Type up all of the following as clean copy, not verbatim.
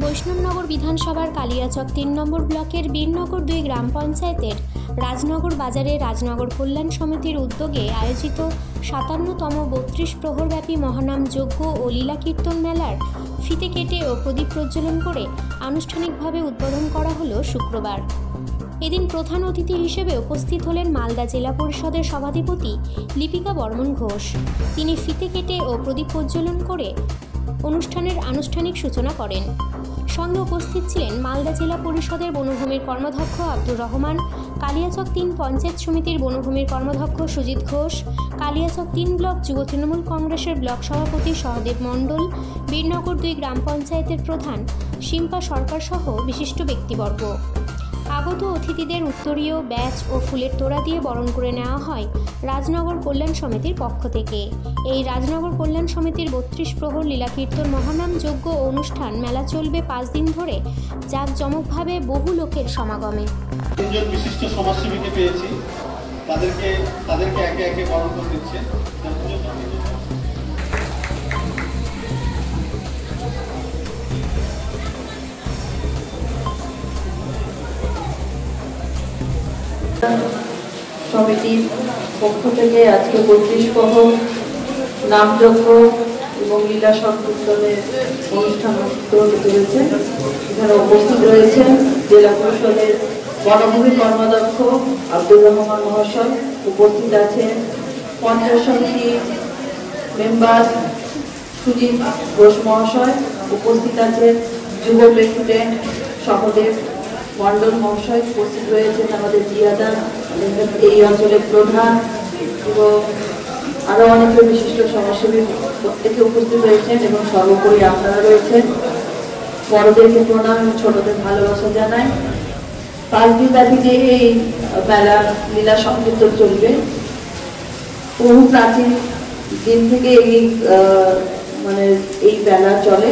বৈষ্ণবনগর বিধানসভার কালিয়াচক ৩ নম্বর ব্লকের বীরনগর ২ গ্রাম পঞ্চায়েতের রাজনগর বাজারে রাজনগর কল্যাণ সমিতির উদ্যোগে আয়োজিত ৫৭তম ৩২ প্রহরব্যাপী মহানাম যজ্ঞ ও লীলা কীর্তন মেলার ফিতে কেটে ও প্রদীপ প্রজ্বলন করে আনুষ্ঠানিকভাবে উদ্বোধন করা হলো শুক্রবার। এদিন প্রধান অতিথি হিসেবে উপস্থিত হলেন মালদা জেলা পরিষদের সভাধিপতি লিপিকা বর্মন ঘোষ। তিনি ফিতে কেটে ও প্রদীপ প্রজ্বলন করে অনুষ্ঠানের আনুষ্ঠানিক সূচনা করেন। সঙ্গে উপস্থিত ছিলেন মালদা জেলা পরিষদের বনভূমির কর্মাধ্যক্ষ আব্দুর রহমান, কালিয়াচক ৩ পঞ্চায়েত সমিতির বনভূমির কর্মাধ্যক্ষ সুজিত ঘোষ, কালিয়াচক ৩ ব্লক যুব তৃণমূল কংগ্রেসের ব্লক সভাপতি সহদেব মণ্ডল, বীরনগর ২ গ্রাম পঞ্চায়েতের প্রধান শিম্পা সরকার সহ বিশিষ্ট ব্যক্তিবর্গ। আগত অতিথিদের উত্তরীয় ব্যাচ ও ফুলের তোড়া দিয়ে বরণ করে নেওয়া হয় রাজনগর কল্যাণ সমিতির পক্ষ থেকে। এই রাজনগর কল্যাণ সমিতির ৩২ প্রহর লীলা কীর্তন মহানাম যজ্ঞ অনুষ্ঠান মেলা চলবে ৫ দিন ধরে জাঁকজমকভাবে বহু লোকের সমাগমে। তিনজন বিশিষ্ট সমাজসেবীকে পেয়েছি, তাদেরকে একে একে বরণ করে দিচ্ছে। সমিতির পক্ষ থেকে আজকে ৩২ প্রহর নামযজ্ঞ এবং লীলা সংকীর্তনের অনুষ্ঠান অনুষ্ঠিত হতে চলেছে। এখানে উপস্থিত রয়েছেন জেলা পরিষদের বনভূমি কর্মাধ্যক্ষ আব্দুর রহমান মহাশয়, উপস্থিত আছেন পঞ্চায়েত সমিতির মেম্বার সুজিত ঘোষ মহাশয়, উপস্থিত আছেন যুব প্রেসিডেন্ট সহদেব মণ্ডল মহাশয়, উপস্থিত রয়েছেন আমাদের জিয়াদা এই অঞ্চলের প্রধান এবং আরো অনেকে বিশিষ্ট সমাজসেবী প্রত্যেকে উপস্থিত রয়েছেন এবং সর্বোপরি আপনারা রয়েছেন। বড়দেরকে প্রণাম, ছোটদের ভালোবাসা জানাই। ৫ দিন ব্যাপী যে এই মেলা লীলা সংকীর্তন চলবে, বহু প্রাচীন দিন থেকে এই মেলা চলে।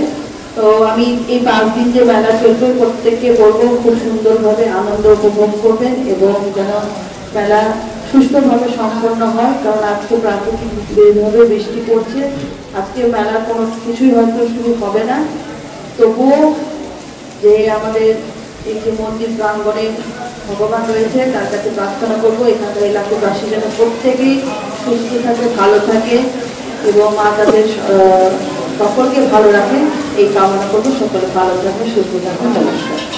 তো আমি এই ৫ দিন যে মেলা চলবে প্রত্যেককে বলবো খুব সুন্দরভাবে আনন্দ উপভোগ করবেন এবং যেন মেলা সুষ্ঠুভাবে সম্পন্ন হয়, কারণ আজকে প্রাকৃতিকভাবে বৃষ্টি পড়ছে। আজকে মেলার কোনো কিছুই হয়তো শুরু হবে না, তবুও যে আমাদের এই যে মন্দির প্রাঙ্গণে ভগবান রয়েছে তার কাছে প্রার্থনা করবো এখানকার এলাকাবাসী যেন প্রত্যেকেই সুস্থ থাকে, ভালো থাকে এবং মা তাদের সকলকে ভালো রাখে এই কামনা করবো। সকলে ভালো থাকবে, সুস্থ থাকবে। নমস্কার।